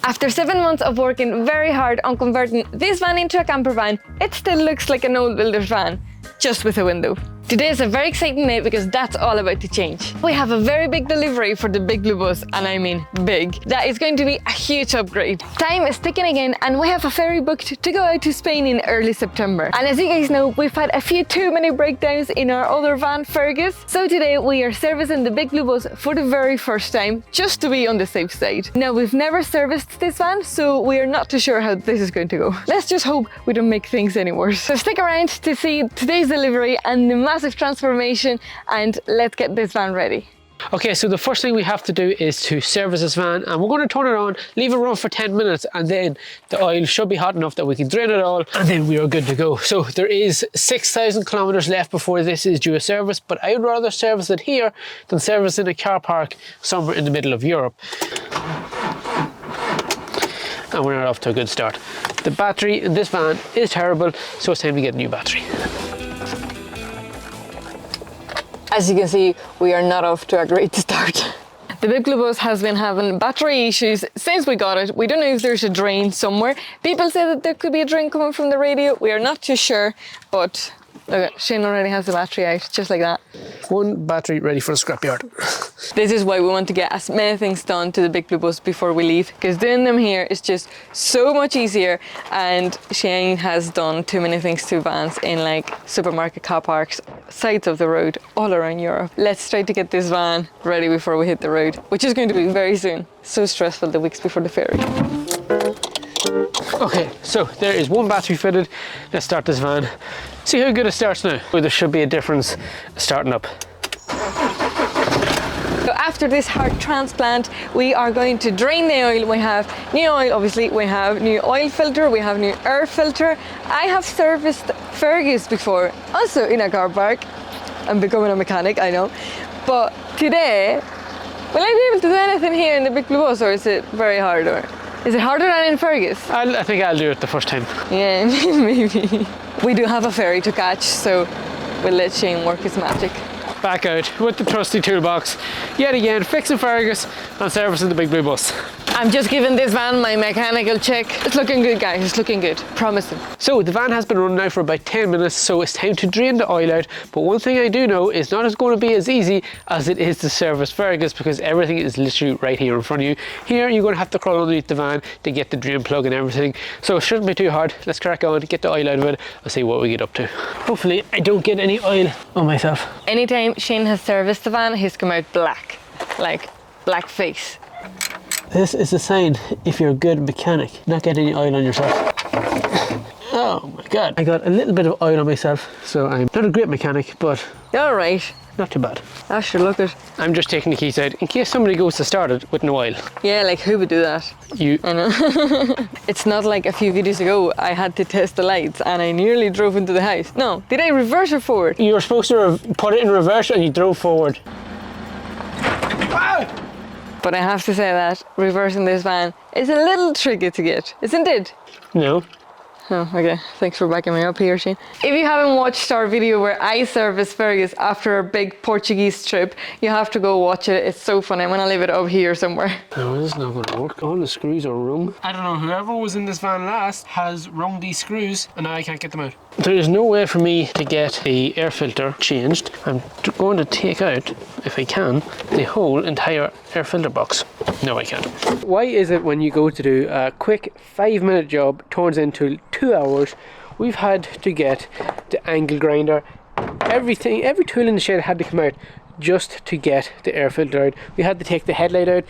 After 7 months of working very hard on converting this van into a camper van, it still looks like an old builder's van, just with a window. Today is a very exciting day because that's all about to change. We have a very big delivery for the big blue bus, and I mean big. That is going to be a huge upgrade. Time is ticking again, and we have a ferry booked to go out to Spain in early September. And as you guys know, we've had a few too many breakdowns in our other van, Fergus. So today we are servicing the big blue bus for the very first time, just to be on the safe side. Now, we've never serviced this van, so we are not too sure how this is going to go. Let's just hope we don't make things any worse. So stick around to see today's delivery and the massive transformation, and let's get this van ready. Okay, so the first thing we have to do is to service this van, and we're going to turn it on, leave it run for 10 minutes, and then the oil should be hot enough that we can drain it all, and then we are good to go. So there is 6,000 kilometers left before this is due a service, but I would rather service it here than service in a car park somewhere in the middle of Europe. And we're not off to a good start. The battery in this van is terrible, so it's time to get a new battery. As you can see, we are not off to a great start. The big blue bus has been having battery issues since we got it. We don't know if there's a drain somewhere. People say that there could be a drain coming from the radio. We are not too sure, but look, Shane already has the battery out, just like that. One battery ready for the scrapyard. This is why we want to get as many things done to the big blue bus before we leave, because doing them here is just so much easier, and Shane has done too many things to vans in like supermarket car parks, sides of the road, all around Europe. Let's try to get this van ready before we hit the road, which is going to be very soon. So stressful the weeks before the ferry. Okay, so there is one battery fitted. Let's start this van. See how good it starts now. Oh, there should be a difference starting up. So after this heart transplant, we are going to drain the oil. We have new oil, obviously, we have new oil filter, we have new air filter. I have serviced Fergus before, also in a car park. I'm becoming a mechanic, I know. But today, will I be able to do anything here in the big blue bus, or is it very hard? Or is it harder than in Fergus? I think I'll do it the first time. Yeah, maybe. We do have a ferry to catch, so we'll let Shane work his magic. Back out with the trusty toolbox, yet again fixing Fergus and servicing the big blue bus. I'm just giving this van my mechanical check. It's looking good, guys, it's looking good, promising. So the van has been running now for about 10 minutes, so it's time to drain the oil out. But one thing I do know is not as going to be as easy as it is to service Fergus, because everything is literally right here in front of you. Here you're going to have to crawl underneath the van to get the drain plug and everything. So it shouldn't be too hard. Let's crack on, get the oil out of it, and see what we get up to. Hopefully I don't get any oil on myself. Anytime Shane has serviced the van, he's come out black, like black face. This is a sign if you're a good mechanic, not get any oil on yourself. Oh my god, I got a little bit of oil on myself, so I'm not a great mechanic, but All right. not too bad. That should look it. I'm just taking the keys out in case somebody goes to start it with no oil. Yeah, like who would do that? You. I know. It's not like a few videos ago I had to test the lights and I nearly drove into the house. No, did I reverse or forward? You were supposed to put it in reverse and you drove forward. Ah! But I have to say that reversing this van is a little tricky to get, isn't it? No. Oh, okay. Thanks for backing me up here, Shane. If you haven't watched our video where I serviced Fergus after a big Portuguese trip, you have to go watch it. It's so funny. I'm gonna leave it up here somewhere. No, this is not gonna work. All the screws are wrong. I don't know, whoever was in this van last has wrung these screws and now I can't get them out. There is no way for me to get the air filter changed. I'm going to take out, if I can, the whole entire air filter box. No, I can't. Why is it when you go to do a quick 5-minute job turns into 2 hours? We've had to get the angle grinder, everything, every tool in the shed had to come out just to get the air filter out. We had to take the headlight out.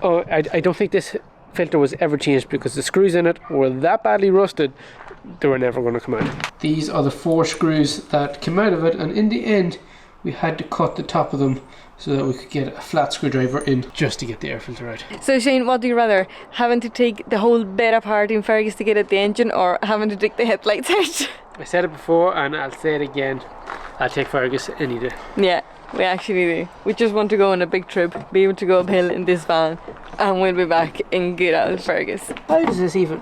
Oh, I don't think this filter was ever changed because the screws in it were that badly rusted they were never going to come out. These are the 4 screws that came out of it, and in the end we had to cut the top of them so that we could get a flat screwdriver in just to get the air filter out. So Shane, what do you rather? Having to take the whole bed apart in Fergus to get at the engine, or having to take the headlights out? I said it before and I'll say it again. I'll take Fergus any day. Yeah, we actually do. We just want to go on a big trip, be able to go uphill in this van, and we'll be back in good old Fergus. How does this even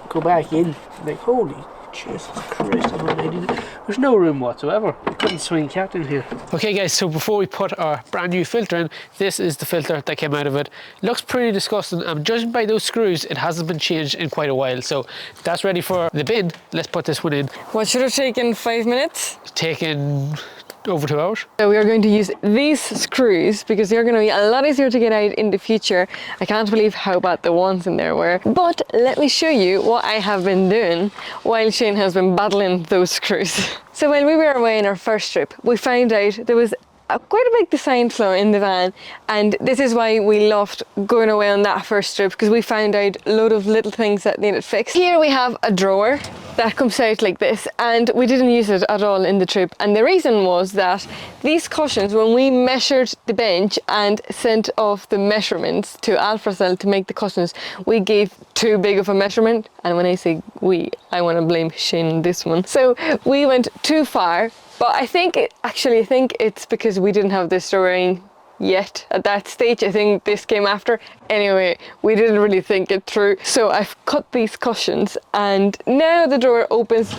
go back in? Like, holy Jesus Christ almighty. There's no room whatsoever. I couldn't swing cat in here. Okay guys, so before we put our brand new filter in, this is the filter that came out of it. Looks pretty disgusting, and judging by those screws, it hasn't been changed in quite a while. So that's ready for the bin. Let's put this one in. What should have taken 5 minutes? It's taken over 2 hours. So we are going to use these screws because they're going to be a lot easier to get out in the future. I can't believe how bad the ones in there were. But let me show you what I have been doing while Shane has been battling those screws. So while we were away on our first trip, we found out there was quite a big design flaw in the van, and this is why we loved going away on that first trip, because we found out a load of little things that needed fixed. Here we have a drawer that comes out like this, and we didn't use it at all in the trip, and the reason was that these cushions, when we measured the bench and sent off the measurements to 𝗦𝗨𝗣𝗣𝗢𝗥𝗧 to make the cushions, we gave too big of a measurement. And when I say we, I want to blame Shane on this one. So we went too far. But I think it's because we didn't have this drawing yet at that stage. I think this came after. Anyway, we didn't really think it through. So I've cut these cushions, and now the drawer opens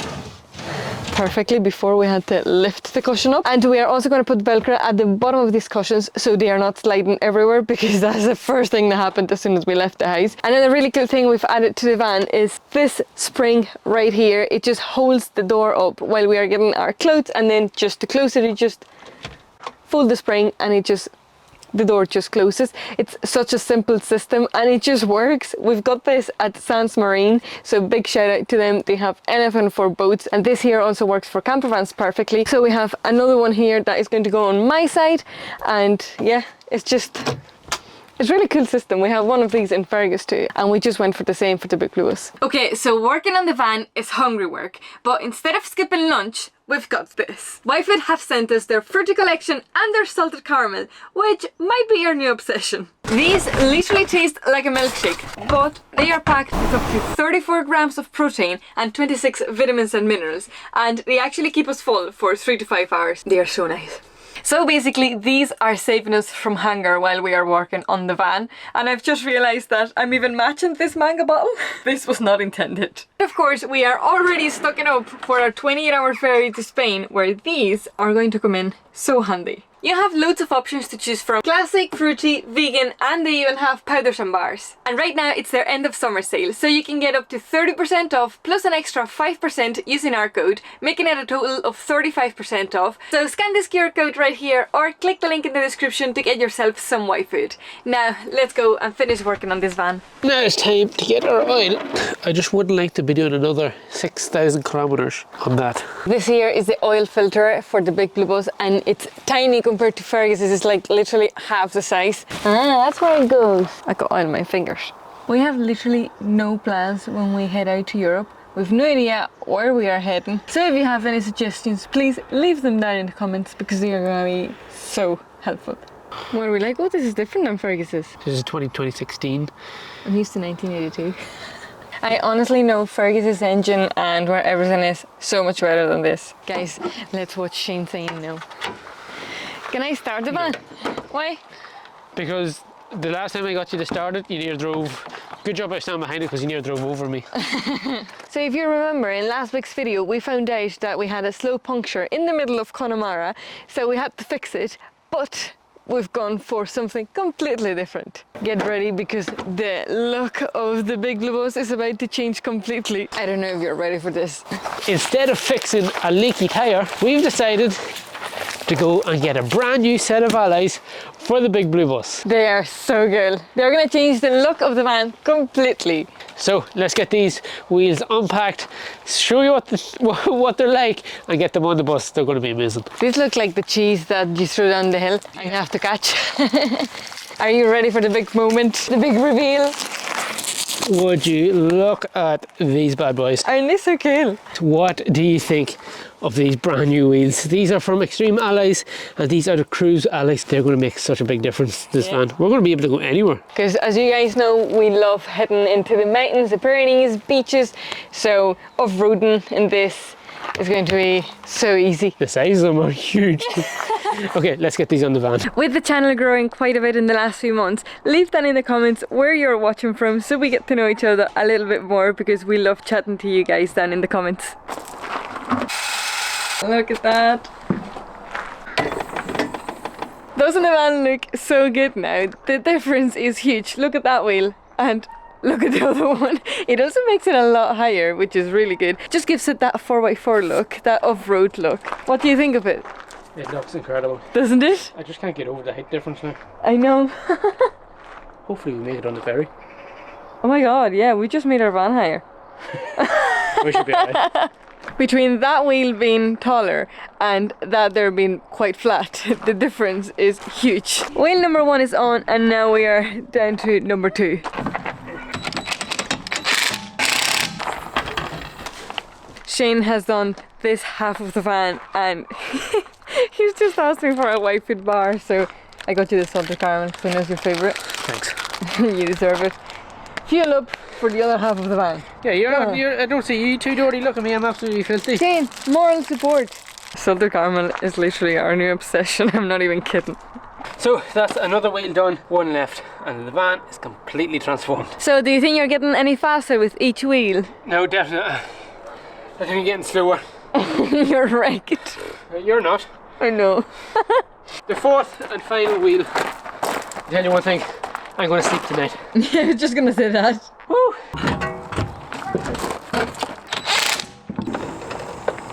perfectly. Before we had to lift the cushion up, and we are also going to put Velcro at the bottom of these cushions so they are not sliding everywhere, because that's the first thing that happened as soon as we left the house. And then the really cool thing we've added to the van is this spring right here. It just holds the door up while we are getting our clothes, and then just to close it, you just fold the spring and the door just closes. It's such a simple system and it just works. We've got this at Sans Marine, so big shout out to them. They have anything for boats, and this here also works for campervans perfectly. So we have another one here that is going to go on my side, and yeah, it's really cool system. We have one of these in Fergus too, and we just went for the same for the big blue bus. Okay, so working on the van is hungry work, but instead of skipping lunch, we've got this. 𝗦𝗨𝗣𝗢𝗥𝗧 have sent us their fruity collection and their salted caramel, which might be your new obsession. These literally taste like a milkshake, but they are packed with up to 34 grams of protein and 26 vitamins and minerals, and they actually keep us full for 3 to 5 hours. They are so nice. So basically, these are saving us from hunger while we are working on the van. And I've just realised that I'm even matching this manga bottle. This was not intended. Of course, we are already stocking up for our 28-hour ferry to Spain, where these are going to come in so handy. You have loads of options to choose from: classic, fruity, vegan, and they even have powders and bars. And right now it's their end of summer sale, so you can get up to 30% off plus an extra 5% using our code, making it a total of 35% off. So scan this QR code right here or click the link in the description to get yourself some white food. Now let's go and finish working on this van. Now it's time to get our oil. I just wouldn't like to be doing another 6,000 kilometers on that. This here is the oil filter for the big blue bus, and it's tiny compared to Fergus's. It's like literally half the size. Ah, that's where it goes. I got oil on my fingers. We have literally no plans when we head out to Europe. We've no idea where we are heading. So if you have any suggestions, please leave them down in the comments, because they are going to be so helpful. What are we like? Oh, this is different than Fergus's. This is 2016. I'm used to 1982. I honestly know Fergus's engine and where everything is so much better than this. Guys, let's watch Shane saying no. Can I start the van? Why? Because the last time I got you to start it, you near drove. Good job I stand behind it, because you near drove over me. So if you remember, in last week's video, we found out that we had a slow puncture in the middle of Connemara, so we had to fix it, but we've gone for something completely different. Get ready, because the look of the big blue bus is about to change completely. I don't know if you're ready for this. Instead of fixing a leaky tyre, we've decided to go and get a brand new set of alloys for the big blue bus. They are so good. They're going to change the look of the van completely. So let's get these wheels unpacked, show you what they're like, and get them on the bus. They're going to be amazing. These look like the cheese that you threw down the hill and you have to catch. Are you ready for the big moment, the big reveal? Would you look at these bad boys? Aren't they so cool? What do you think of these brand new wheels? These are from Extreme Alloys, and these are the CRUIZE alloys. They're going to make such a big difference to this van. We're going to be able to go anywhere. Because as you guys know, we love heading into the mountains, the Pyrenees, beaches. So off-roading in this is going to be so easy. The size of them are huge. Okay, let's get these on the van. With the channel growing quite a bit in the last few months, leave that in the comments where you're watching from so we get to know each other a little bit more, because we love chatting to you guys down in the comments. Look at that. Doesn't the van look so good now? The difference is huge. Look at that wheel and look at the other one. It also makes it a lot higher, which is really good. Just gives it that 4x4 look, that off-road look. What do you think of it? It looks incredible. Doesn't it? I just can't get over the height difference now. I know. Hopefully we make it on the ferry. Oh my god, yeah, we just made our van higher. We should be alright. Between that wheel being taller and that there being quite flat, the difference is huge. Wheel number 1 is on, and now we are down to number 2. Shane has done this half of the van and he's just asked me for a white fit bar, so I got you this salted caramel because I know it's your favourite. Thanks. You deserve it. Fuel up for the other half of the van. Yeah, I don't see you too dirty. Look at me, I'm absolutely filthy. Shane, moral support. Salted caramel is literally our new obsession, I'm not even kidding. So that's another wheel done, 1 left, and the van is completely transformed. So do you think you're getting any faster with each wheel? No, definitely. I think I'm getting slower. You're wrecked. You're not. I know. The 4th and final wheel. I'll tell you one thing, I'm going to sleep tonight. Yeah, I was just going to say that. Woo.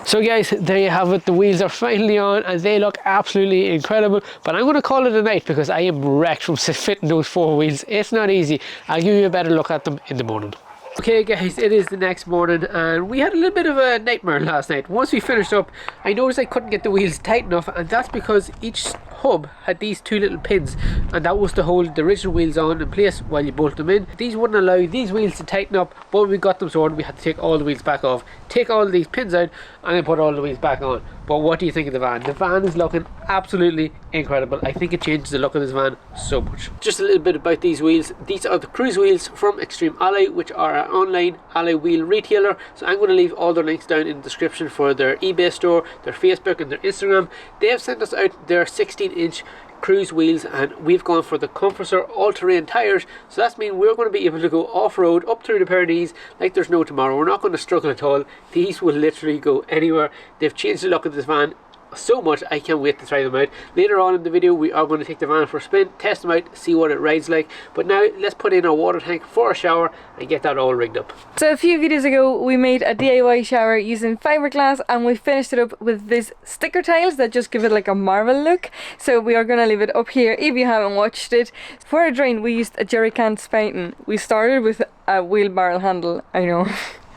So guys, there you have it. The wheels are finally on and they look absolutely incredible. But I'm going to call it a night because I am wrecked from fitting those 4 wheels. It's not easy. I'll give you a better look at them in the morning. Okay guys, it is the next morning and we had a little bit of a nightmare last night. Once we finished up, I noticed I couldn't get the wheels tight enough, and that's because each hub had these 2 little pins, and that was to hold the original wheels on in place while you bolt them in. These wouldn't allow these wheels to tighten up, but when we got them sorted we had to take all the wheels back off, take all these pins out, and then put all the wheels back on. But what do you think of the van? The van is looking absolutely incredible. I think it changes the look of this van so much. Just a little bit about these wheels. These are the CRUIZE wheels from Extreme Alloy, which are an online alloy wheel retailer. So I'm going to leave all their links down in the description for their eBay store, their Facebook and their Instagram. They have sent us out their 16-inch CRUIZE wheels, and we've gone for the Campervan all-terrain tyres, so that's mean we're going to be able to go off-road up through the Pyrenees like there's no tomorrow. We're not going to struggle at all. These will literally go anywhere. They've changed the look of this van so much, I can't wait to try them out. Later on in the video we are going to take the van for a spin, test them out, see what it rides like. But now let's put in our water tank for a shower and get that all rigged up. So a few videos ago we made a DIY shower using fiberglass, and we finished it up with these sticker tiles that just give it like a marble look. So we are going to leave it up here if you haven't watched it. For a drain we used a jerry can fountain. We started with a wheelbarrow handle, I know.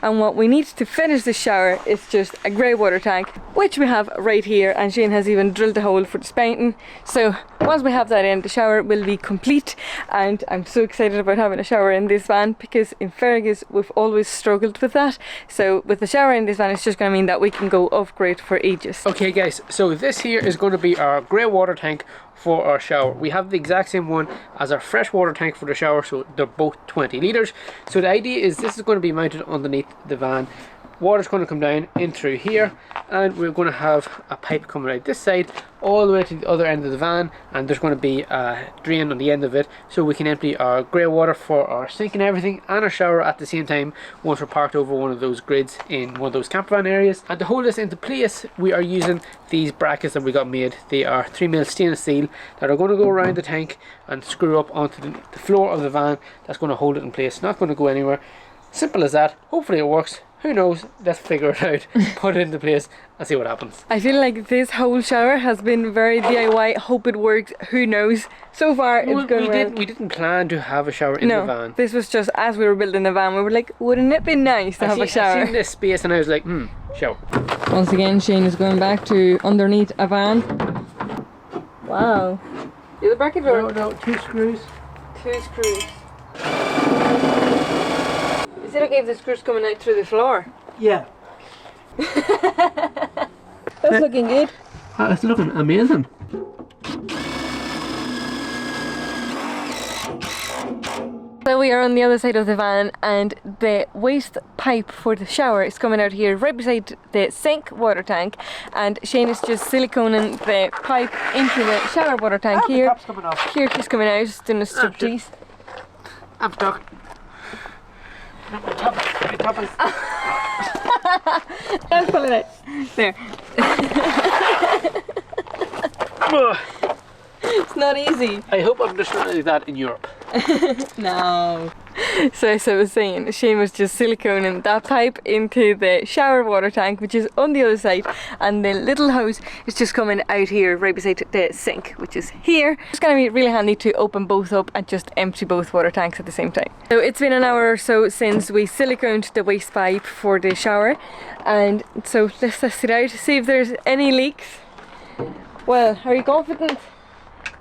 And what we need to finish the shower is just a grey water tank, which we have right here, and Shane has even drilled a hole for the fountain. So once we have that in, the shower will be complete, and I'm so excited about having a shower in this van because in Fergus we've always struggled with that. So with the shower in this van, it's just going to mean that we can go off-grid for ages. Okay guys, so this here is going to be our grey water tank for our shower. We have the exact same one as our fresh water tank for the shower, so they're both 20 litres. So the idea is this is going to be mounted underneath the van. Water's going to come down in through here, and we're going to have a pipe coming out this side all the way to the other end of the van, and there's going to be a drain on the end of it so we can empty our grey water for our sink and everything, and our shower at the same time once we're parked over one of those grids in one of those campervan areas. And to hold this into place we are using these brackets that we got made. They are 3mm stainless steel that are going to go around the tank and screw up onto the floor of the van. That's going to hold it in place, not going to go anywhere. Simple as that. Hopefully it works. Who knows? Let's figure it out, put it into place and see what happens. I feel like this whole shower has been very DIY. Hope it works. Who knows? So far it's going well. We didn't plan to have a shower in the van. This was just as we were building the van, we were like, wouldn't it be nice to have a shower? I seen this space and I was like, shower. Once again Shane is going back to underneath a van. Wow. The other bracket or? No, 2 screws. 2 screws. Is it okay if the screws coming out through the floor? Yeah. That's looking good. It's looking amazing. So we are on the other side of the van, and the waste pipe for the shower is coming out here right beside the sink water tank, and Shane is just siliconing the pipe into the shower water tank here. The top's coming off. Here she's coming out, just doing a striptease. I'm stuck. The top is... Don't pull it out. There. It's not easy. I hope I'm just not like that in Europe. No. So as I was saying, Shane was just siliconing that pipe into the shower water tank, which is on the other side, and the little hose is just coming out here right beside the sink, which is here. It's going to be really handy to open both up and just empty both water tanks at the same time. So it's been an hour or so since we siliconed the waste pipe for the shower, and so let's test it out, see if there's any leaks. Well, are you confident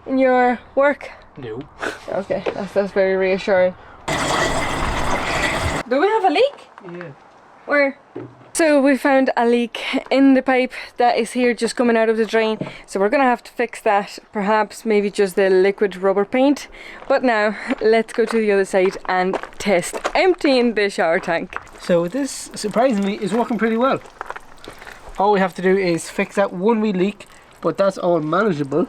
in your work? No. Okay, that's very reassuring. Do we have a leak? Yeah. Where? So we found a leak in the pipe that is here, just coming out of the drain. So we're gonna have to fix that, perhaps maybe just the liquid rubber paint. But now let's go to the other side and test emptying the shower tank. So this, surprisingly, is working pretty well. All we have to do is fix that one wee leak, but that's all manageable.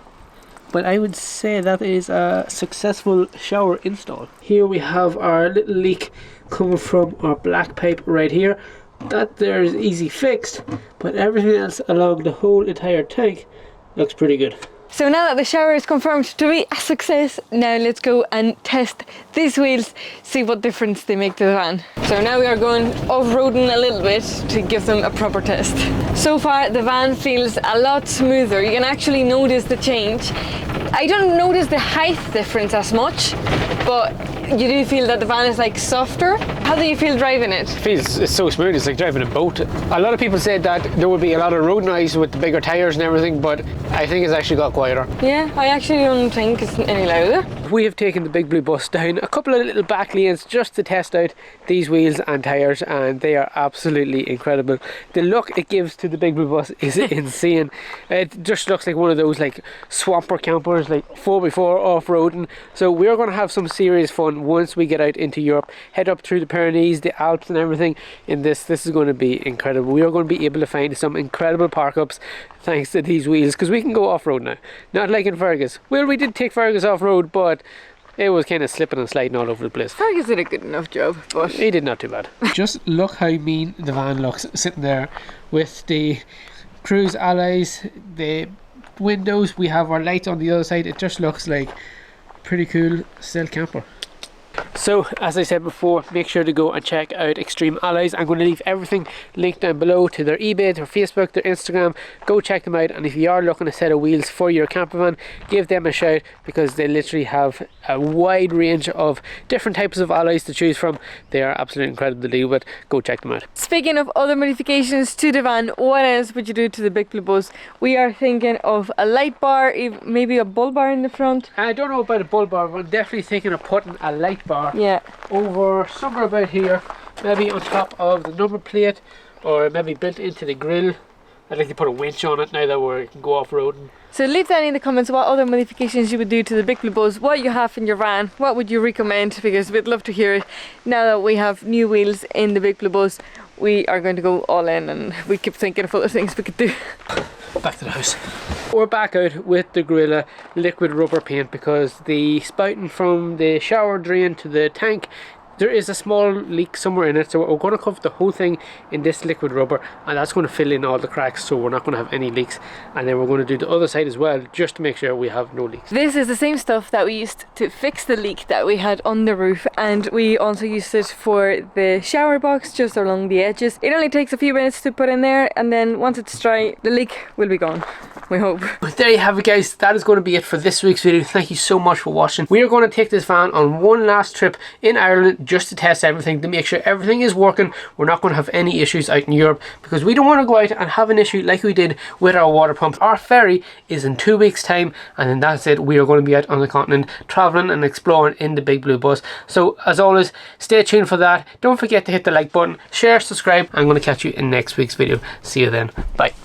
But I would say that is a successful shower install. Here we have our little leak coming from our black pipe right here. That there is easy fixed, but everything else along the whole entire tank looks pretty good. So now that the shower is confirmed to be a success, now let's go and test these wheels, see what difference they make to the van. So now we are going off-roading a little bit to give them a proper test. So far the van feels a lot smoother. You can actually notice the change. I don't notice the height difference as much, but you do feel that the van is like softer. How do you feel driving it? It's so smooth, it's like driving a boat. A lot of people said that there would be a lot of road noise with the bigger tyres and everything, but I think it's actually got quieter. Yeah, I actually don't think it's any louder. We have taken the Big Blue bus down a couple of little back lanes just to test out these wheels and tyres, and they are absolutely incredible. The look it gives to the Big Blue bus is insane. It just looks like one of those like swamper campers, like 4x4 off-roading. So we're going to have some serious fun once we get out into Europe, head up through the Pyrenees, the Alps and everything in this. This is going to be incredible. We are going to be able to find some incredible park-ups thanks to these wheels, because we can go off-road now. Not like in Fergus. Well, we did take Fergus off-road, but it was kind of slipping and sliding all over the place. Fergus did a good enough job, but he did not too bad. Just look how mean the van looks sitting there with the CRUIZE alloys, the windows. We have our lights on the other side. It just looks like pretty cool stealth camper. So as I said before, make sure to go and check out Extreme Alloys. I'm going to leave everything linked down below to their eBay, their Facebook, their Instagram. Go check them out, and if you are looking a set of wheels for your campervan, give them a shout, because they literally have a wide range of different types of alloys to choose from. They are absolutely incredible to deal with. Go check them out. speaking of other modifications to the van, what else would you do to the Big Blue bus? We are thinking of a light bar, maybe a bull bar in the front. I don't know about a bull bar, but I'm definitely thinking of putting a light bar over somewhere about here, maybe on top of the number plate, or maybe built into the grille. I'd like to put a winch on it now that we can go off-roading. So leave that in the comments what other modifications you would do to the Big Blue bus, what you have in your van, what would you recommend, because we'd love to hear it. Now that we have new wheels in the Big Blue bus, we are going to go all in, and we keep thinking of other things we could do. Back to the house. We're back out with the Gorilla liquid rubber paint, because the spouting from the shower drain to the tank, there is a small leak somewhere in it, so we're going to cover the whole thing in this liquid rubber, and that's going to fill in all the cracks, so we're not going to have any leaks. And then we're going to do the other side as well, just to make sure we have no leaks. This is the same stuff that we used to fix the leak that we had on the roof, and we also used it for the shower box just along the edges. It only takes a few minutes to put in there, and then once it's dry, the leak will be gone, we hope. But there you have it, guys. That is going to be it for this week's video. Thank you so much for watching. We are going to take this van on one last trip in Ireland, just to test everything, to make sure everything is working. We're not going to have any issues out in Europe, because we don't want to go out and have an issue like we did with our water pump. Our ferry is in 2 weeks time, and then that's it. We are going to be out on the continent traveling and exploring in the Big Blue bus. So as always, stay tuned for that. Don't forget to hit the like button, share, subscribe. I'm going to catch you in next week's video. See you then. Bye.